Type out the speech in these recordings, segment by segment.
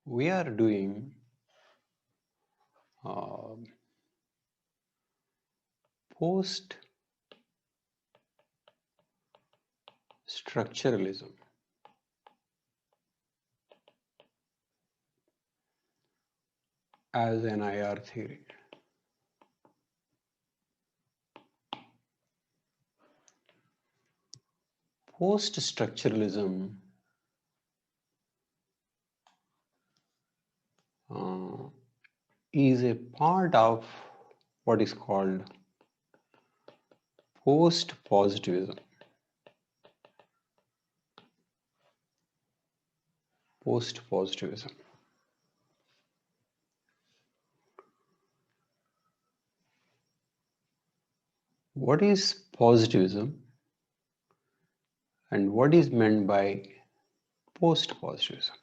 We are doing post-structuralism as an IR theory. Post-structuralism is a part of what is called post-positivism. Post-positivism. What is positivism and what is meant by post-positivism?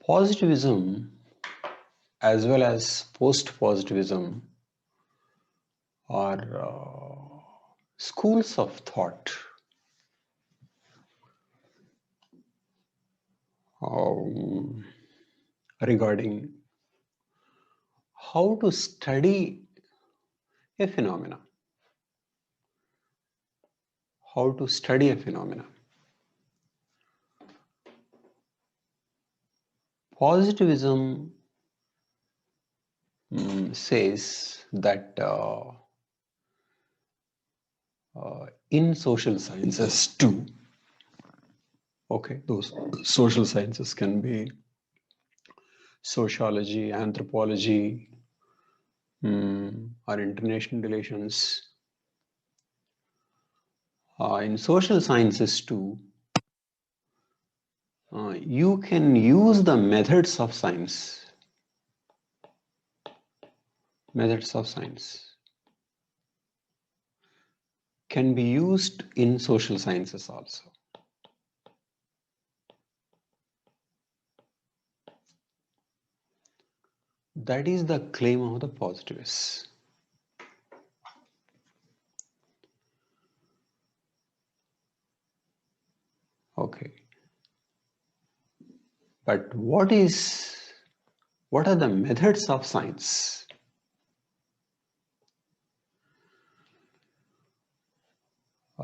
Positivism as well as post-positivism are schools of thought regarding how to study a phenomena. How to study a phenomena. Positivism says that in social sciences too, okay, those social sciences can be sociology, anthropology, or international relations. In social sciences too, you can use the methods of science. Methods of science can be used in social sciences also. That is the claim of the positivists. Okay. But what are the methods of science?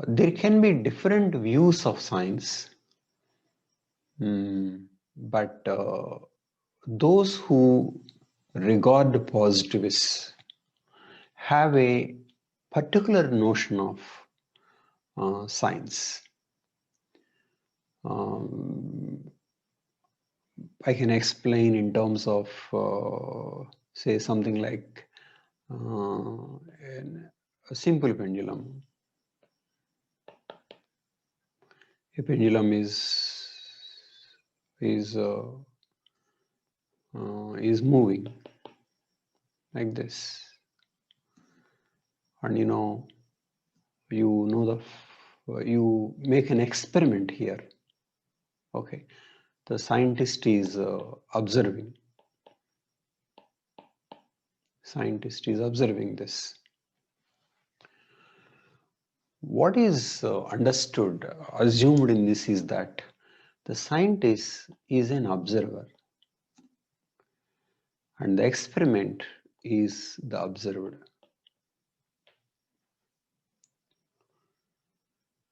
There can be different views of science, but those who regard positivists have a particular notion of science. I can explain in terms of, say, something like a simple pendulum. A pendulum is moving like this, and you make an experiment here. Okay, the scientist is observing. Scientist is observing this. What is understood, assumed in this is that the scientist is an observer and the experiment is the observed.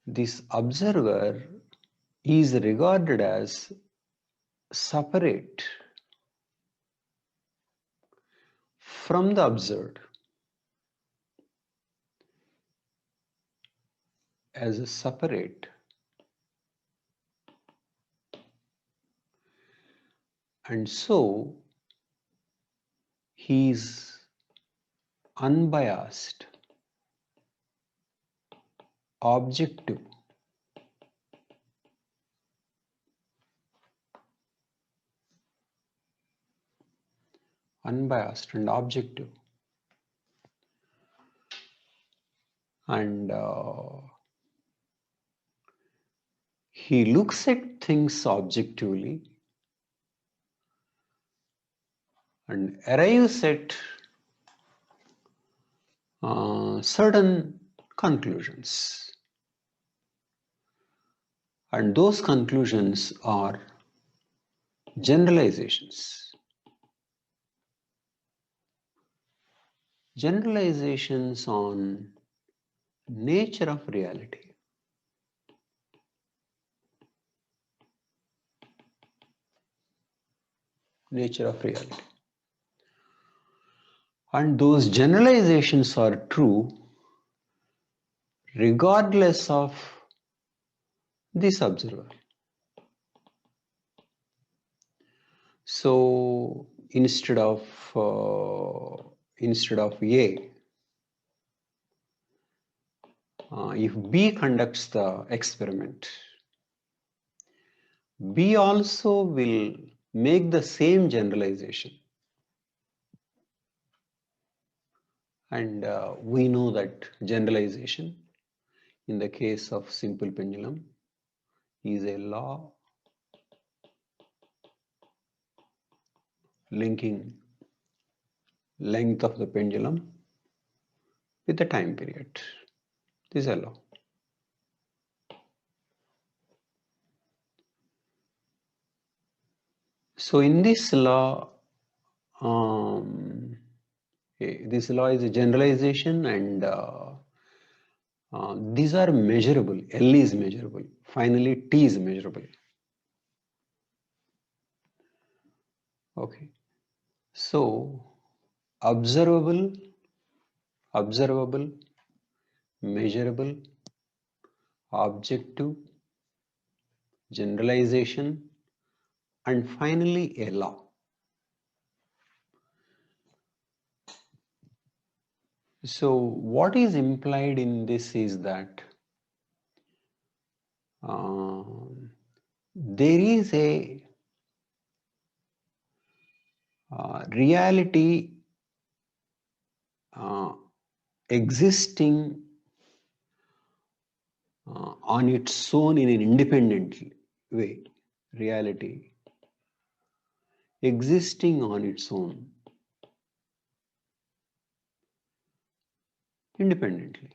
This observer is regarded as separate from the observed, as a separate, and so he is unbiased, objective, unbiased and objective, and he looks at things objectively and arrives at certain conclusions. And those conclusions are generalizations. Generalizations on nature of reality. Nature of reality. And those generalizations are true regardless of this observer. So instead of A, if B conducts the experiment, B also will make the same generalization. And we know that generalization in the case of simple pendulum is a law linking length of the pendulum with the time period. This is a law. So in this law, this law is a generalization, and these are measurable. L is measurable. Finally, T is measurable. Okay. So observable, measurable, objective, generalization, and finally a law. So what is implied in this is that there is a reality existing on its own in an independent way. Reality existing on its own independently.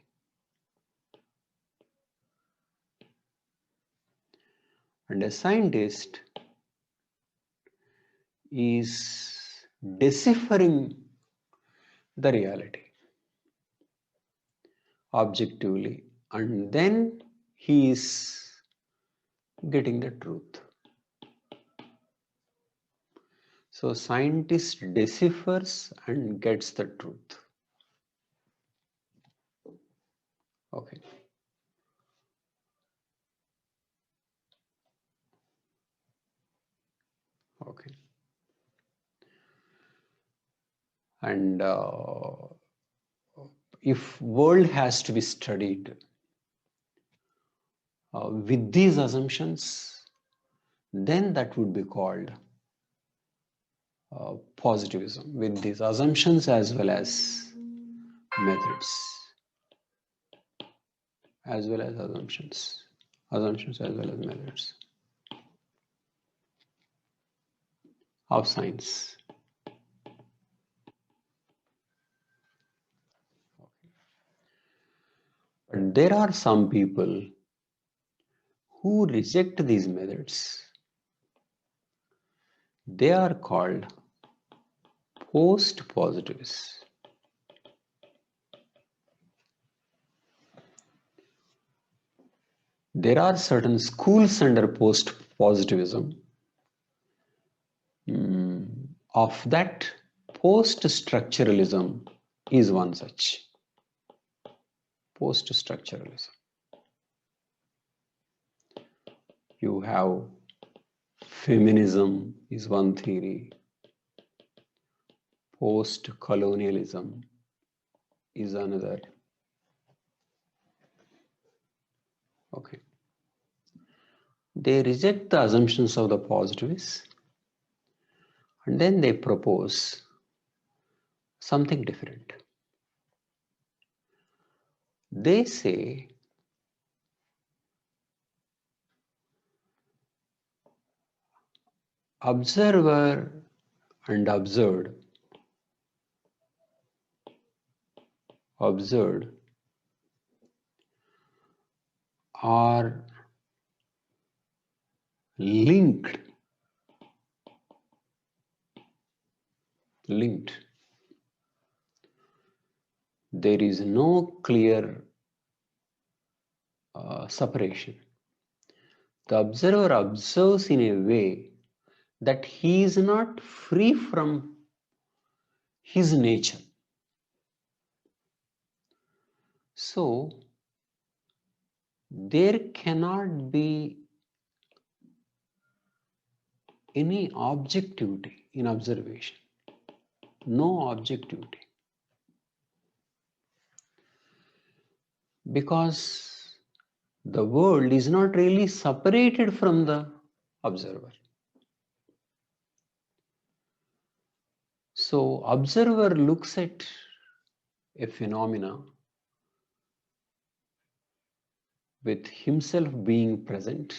And a scientist is deciphering the reality objectively, and then he is getting the truth. So scientist deciphers and gets the truth. Okay. Okay. And if world has to be studied with these assumptions, then that would be called positivism, with these assumptions as well as methods, as well as assumptions as well as methods of science. But there are some people who reject these methods. They are called post-positivists. There are certain schools under post-positivism. Of that, post-structuralism is one such. Post-structuralism. You have feminism is one theory. Post-colonialism is another. Okay. They reject the assumptions of the positivists, and then they propose something different. They say observer and observed are linked. There is no clear separation. The observer observes in a way that he is not free from his nature. So, there cannot be any objectivity in observation. No objectivity. Because the world is not really separated from the observer. So, observer looks at a phenomena with himself being present,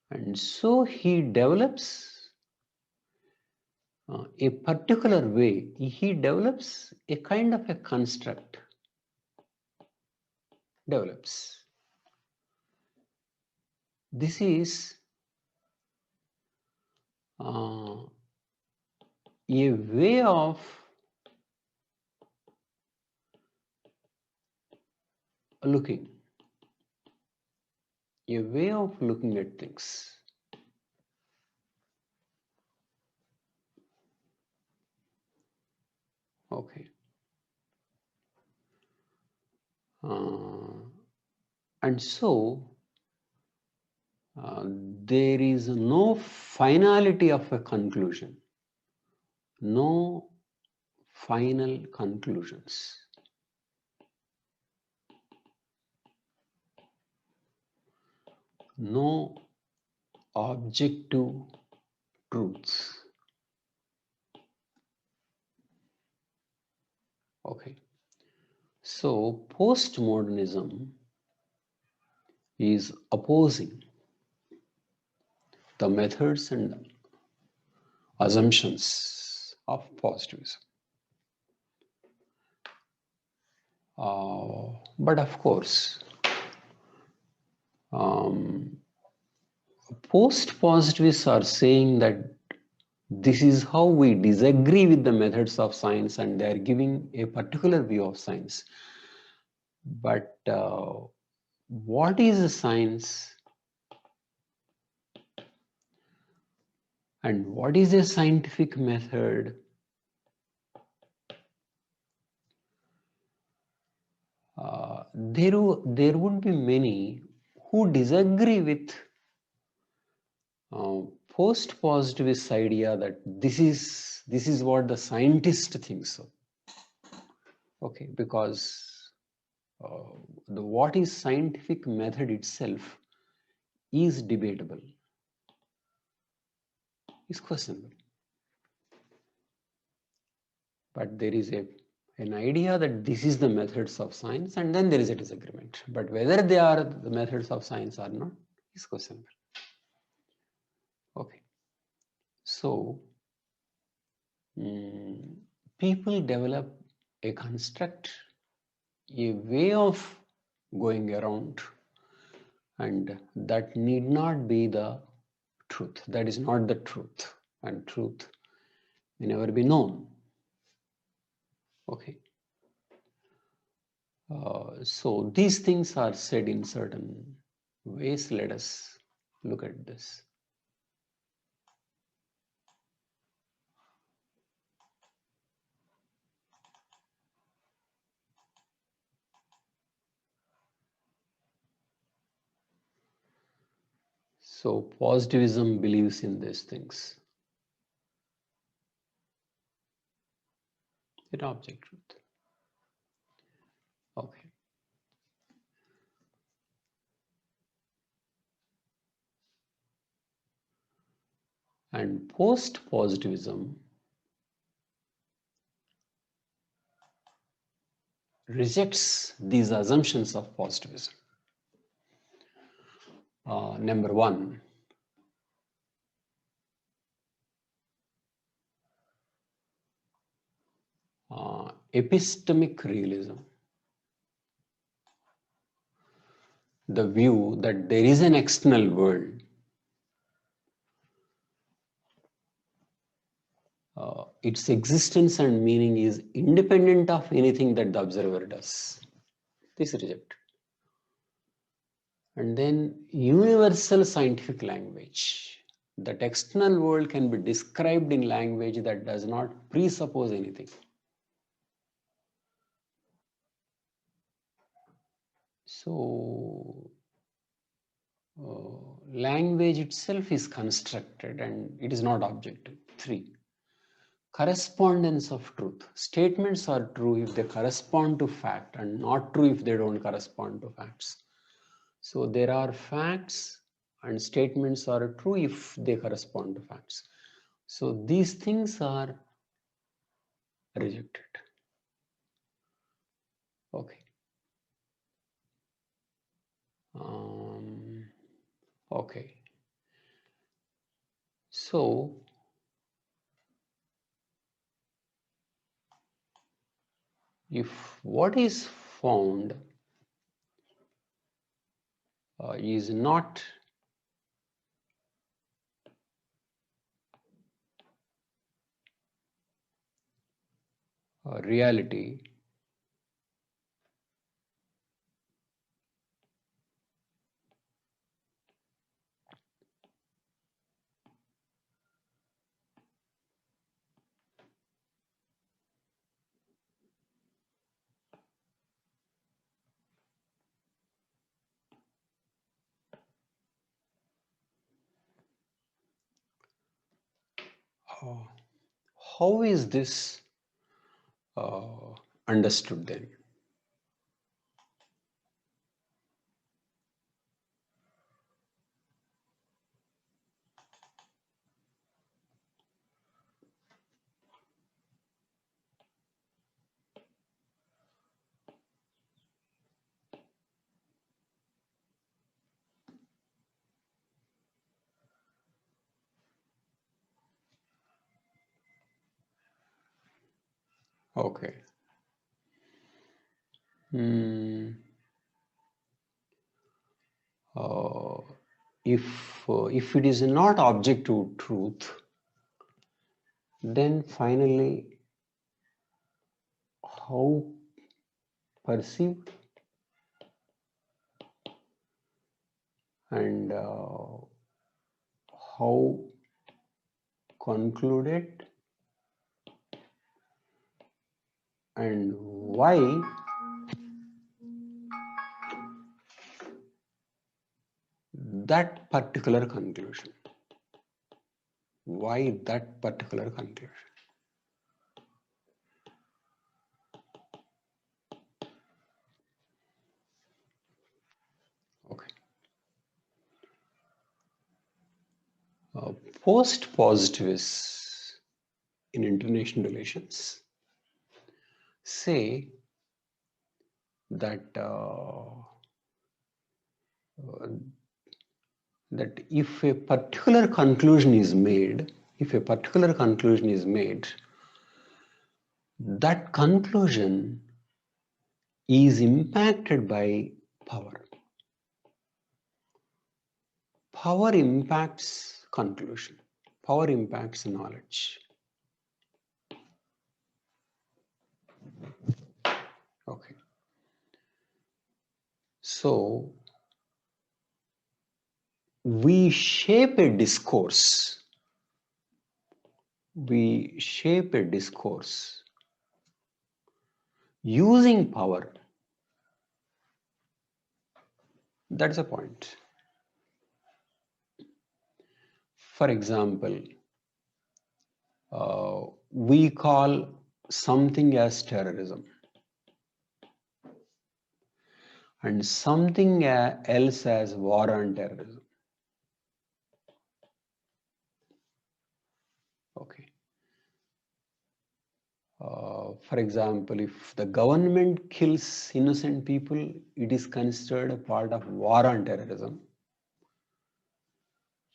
and so he develops a particular way. He develops a kind of a construct. This is a way of looking at things. Okay. And so there is no finality of a conclusion, no final conclusions. No objective truths. Okay. So postmodernism is opposing the methods and assumptions of positivism. But of course, post-positivists are saying that this is how we disagree with the methods of science, and they are giving a particular view of science. But what is a science? And what is a scientific method? There would be many who disagree with post-positivist idea that this is what the scientist thinks of. Okay, because what is scientific method itself is debatable, is questionable. But there is an idea that this is the methods of science, and then there is a disagreement. But whether they are the methods of science or not is questionable. Okay. So, people develop a construct, a way of going around, and that need not be the truth. That is not the truth, and truth may never be known. Okay. So these things are said in certain ways. Let us look at this. So positivism believes in these things. An object truth. Okay. And post-positivism rejects these assumptions of positivism. Number one, epistemic realism. the view that there is an external world, its existence and meaning is independent of anything that the observer does. This is rejected. And then universal scientific language. That external world can be described in language that does not presuppose anything. So, language itself is constructed and it is not objective. 3. Correspondence of truth. Statements are true if they correspond to fact and not true if they don't correspond to facts. So there are facts and statements are true if they correspond to facts. So these things are rejected. Okay. Okay. So if what is found is not reality, how is this understood then? Okay. If it is not objective truth, then finally how perceived and how concluded and why that particular conclusion. Why that particular conclusion? Okay. Post-positivists in international relations say that that if a particular conclusion is made, that conclusion is impacted by power. Power impacts conclusion. Power impacts knowledge. Okay. So we shape a discourse. Using power. That's the point. For example, we call something as terrorism and something else as war on terrorism. Okay. For example, if the government kills innocent people, it is considered a part of war on terrorism.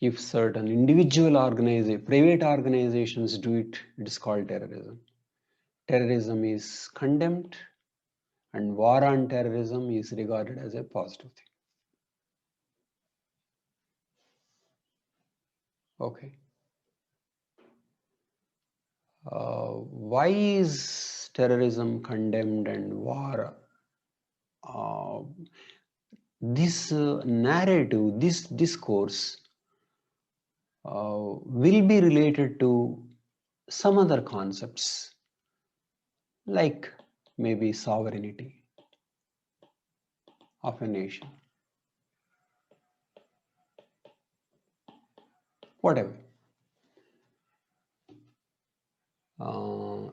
If certain private organizations do it, it is called terrorism. Terrorism is condemned and war on terrorism is regarded as a positive thing. Okay. Why is terrorism condemned and war? This narrative, this discourse will be related to some other concepts like maybe sovereignty of a nation, whatever.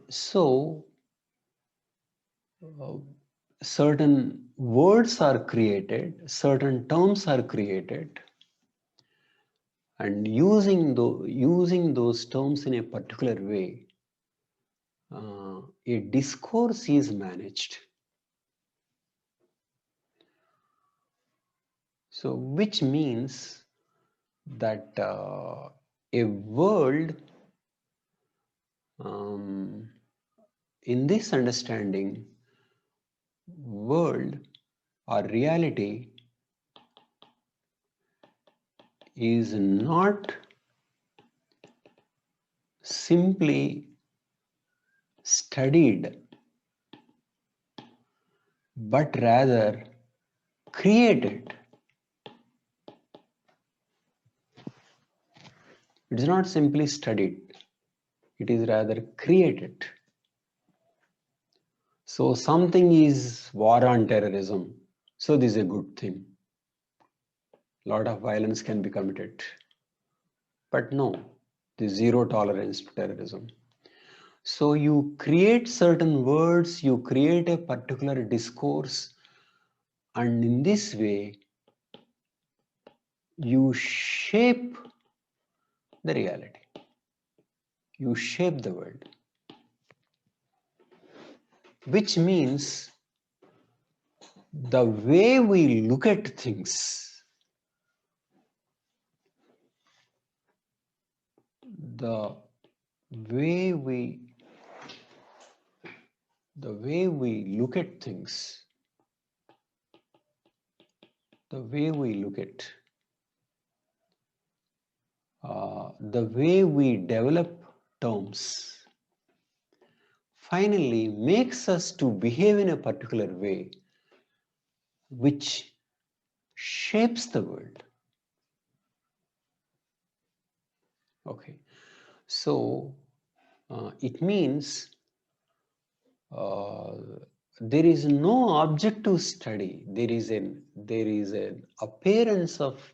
So certain words are created, certain terms are created, and using those terms in a particular way, a discourse is managed. So, which means that a world, in this understanding, world or reality is not simply studied, but rather created. It is not simply studied, it is rather created. So something is war on terrorism, so this is a good thing. A lot of violence can be committed. But no, the zero tolerance to terrorism. So you create certain words, you create a particular discourse, and in this way, you shape the reality. You shape the world. Which means the way we look at things, the way we look at things, the way we look at, the way we develop terms, finally makes us to behave in a particular way which shapes the world. Okay, so it means there is no objective study. There is an appearance of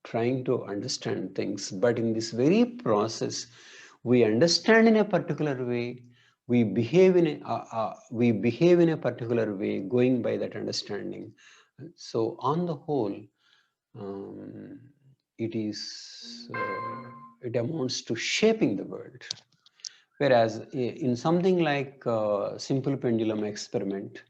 trying to understand things, but in this very process, we understand in a particular way. We behave in a particular way, going by that understanding. So, on the whole, it amounts to shaping the world. Whereas in something like simple pendulum experiment,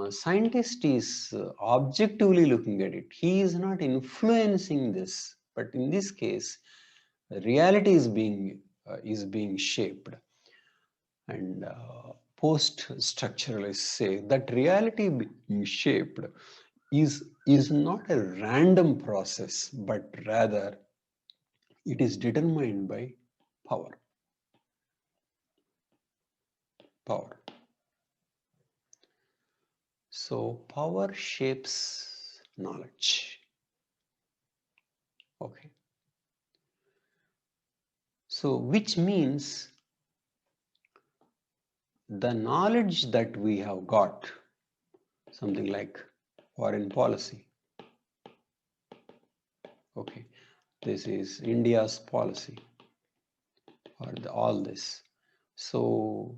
scientist is objectively looking at it. He is not influencing this, but in this case, reality is being shaped. And post-structuralists say that reality being shaped is not a random process, but rather it is determined by power. Power. So power shapes knowledge. Okay. So which means the knowledge that we have got, something like foreign policy. Okay. This is India's policy, or all this. So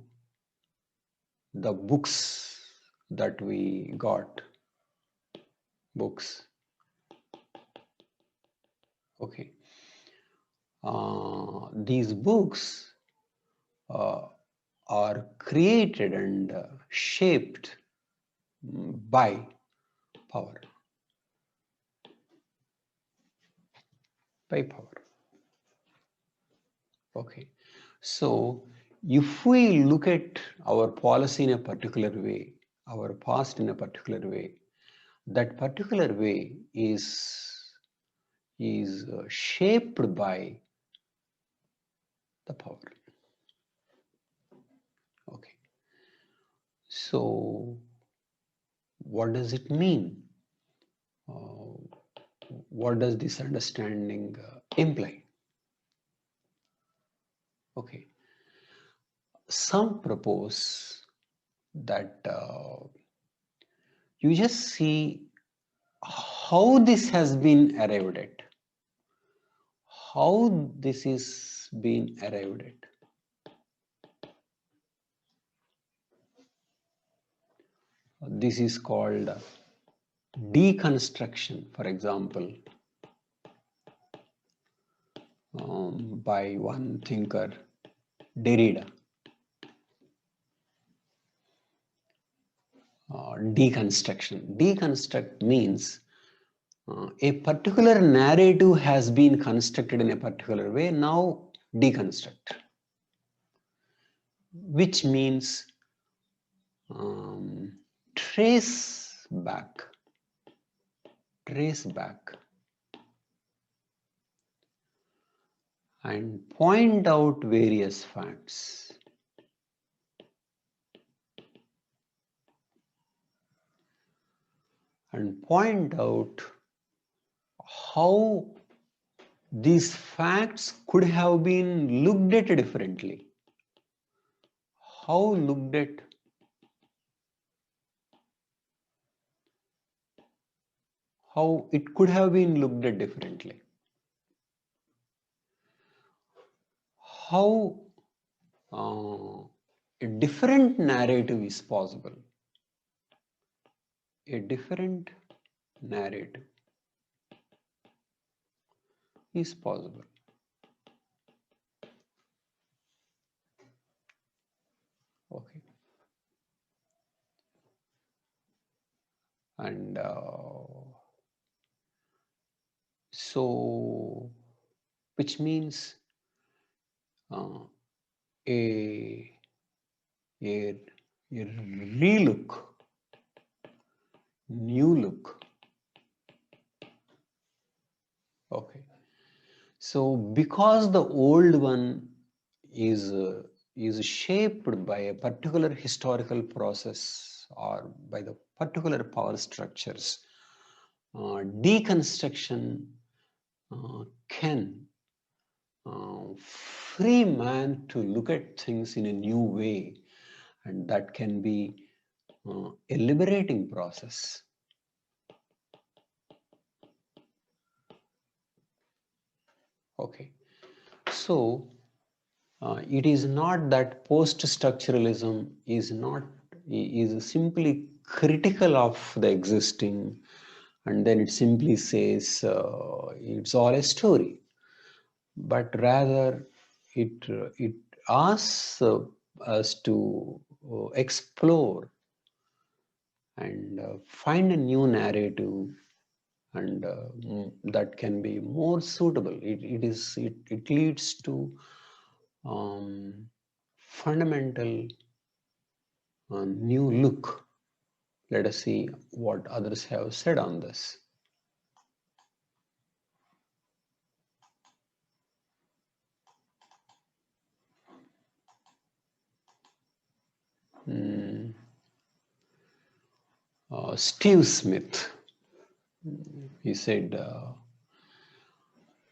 the books that we got, books. Okay. These books are created and shaped by power. By power. Okay. So if we look at our policy in a particular way, our past in a particular way, that particular way is is shaped by the power. Okay. So, what does it mean? What does this understanding imply? Okay. Some propose that you just see how this has been arrived at. How this is being arrived at. This is called deconstruction, for example, by one thinker, Derrida. Deconstruction. Deconstruct means a particular narrative has been constructed in a particular way, now deconstruct, which means trace back and point out various facts. And point out how these facts could have been looked at differently. How looked at? How it could have been looked at differently. How a different narrative is possible. A different narrative is possible. Okay. And so, which means a relook, new look. Okay. So because the old one is shaped by a particular historical process or by the particular power structures, deconstruction can free man to look at things in a new way, and that can be a liberating process. Okay, so it is not that post-structuralism is simply critical of the existing, and then it simply says it's all a story, but rather it asks us to explore and find a new narrative, and that can be more suitable. It leads to fundamental new look. Let us see what others have said on this. Steve Smith, he said,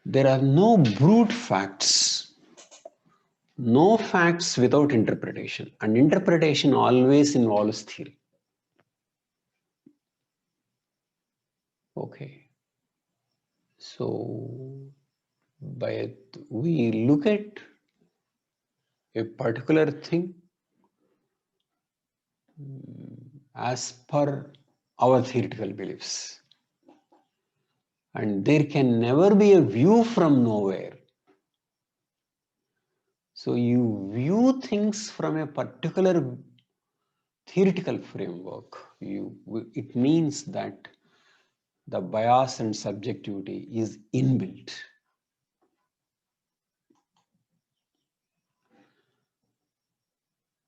there are no brute facts, no facts without interpretation, and interpretation always involves theory. Okay, so we look at a particular thing as per our theoretical beliefs, and there can never be a view from nowhere. So you view things from a particular theoretical framework. It means that the bias and subjectivity is inbuilt.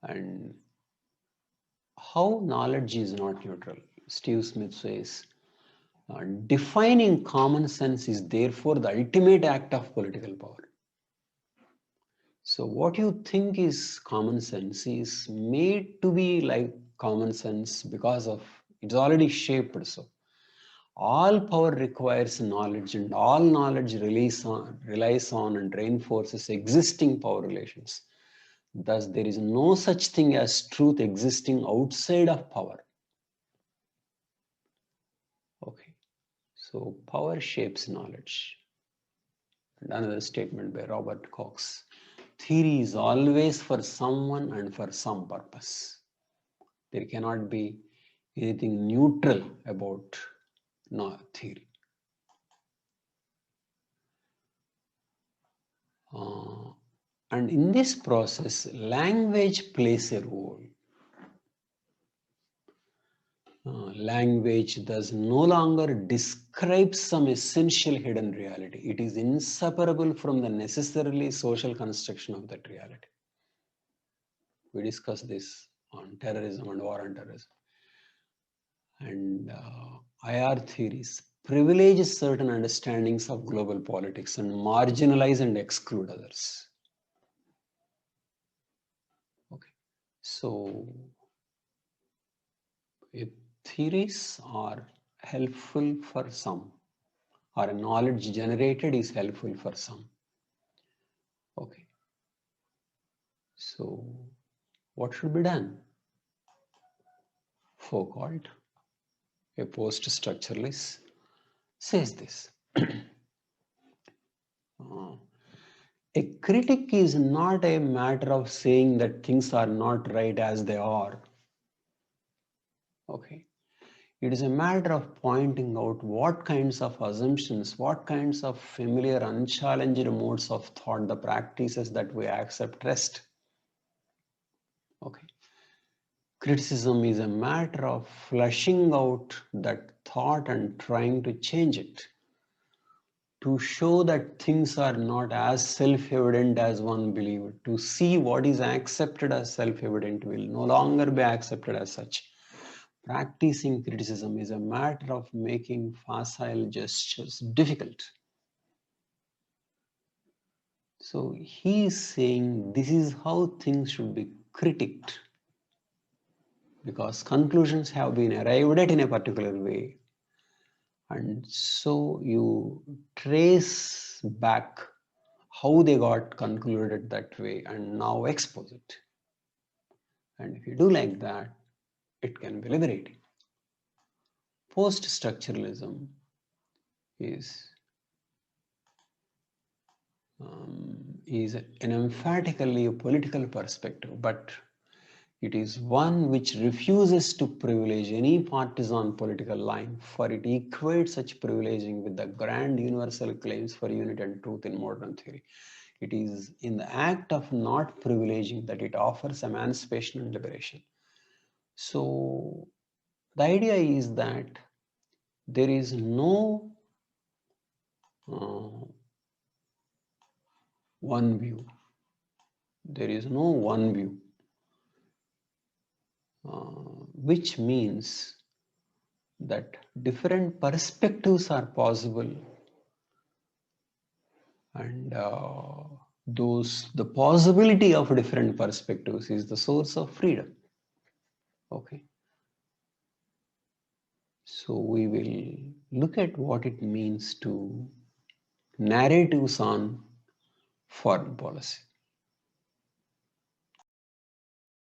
And how knowledge is not neutral? Steve Smith says, Defining common sense is therefore the ultimate act of political power. So what you think is common sense is made to be like common sense because of it's already shaped. So all power requires knowledge, and all knowledge relies on and reinforces existing power relations. Thus, there is no such thing as truth existing outside of power. Okay, so power shapes knowledge. And another statement by Robert Cox: theory is always for someone and for some purpose. There cannot be anything neutral about theory. And in this process, language plays a role. Language does no longer describe some essential hidden reality. It is inseparable from the necessarily social construction of that reality. We discussed this on terrorism and war on terrorism. And IR theories privilege certain understandings of global politics and marginalize and exclude others. Okay, so if theories are helpful for some, or knowledge generated is helpful for some. Okay, so what should be done? Foucault, a post-structuralist, says this. A critic is not a matter of saying that things are not right as they are. Okay. It is a matter of pointing out what kinds of assumptions, what kinds of familiar, unchallenged modes of thought, the practices that we accept rest. Okay. Criticism is a matter of fleshing out that thought and trying to change it, to show that things are not as self-evident as one believed, to see what is accepted as self-evident will no longer be accepted as such. Practicing criticism is a matter of making facile gestures difficult. So he is saying this is how things should be critiqued, because conclusions have been arrived at in a particular way. And so you trace back how they got concluded that way and now expose it. And if you do like that, it can be liberating. Post-structuralism is an emphatically a political perspective, but it is one which refuses to privilege any partisan political line, for it equates such privileging with the grand universal claims for unity and truth in modern theory. It is in the act of not privileging that it offers emancipation and liberation. So the idea is that there is no one view. There is no one view, which means that different perspectives are possible, and the possibility of different perspectives is the source of freedom. Okay, so we will look at what it means to narratives on foreign policy.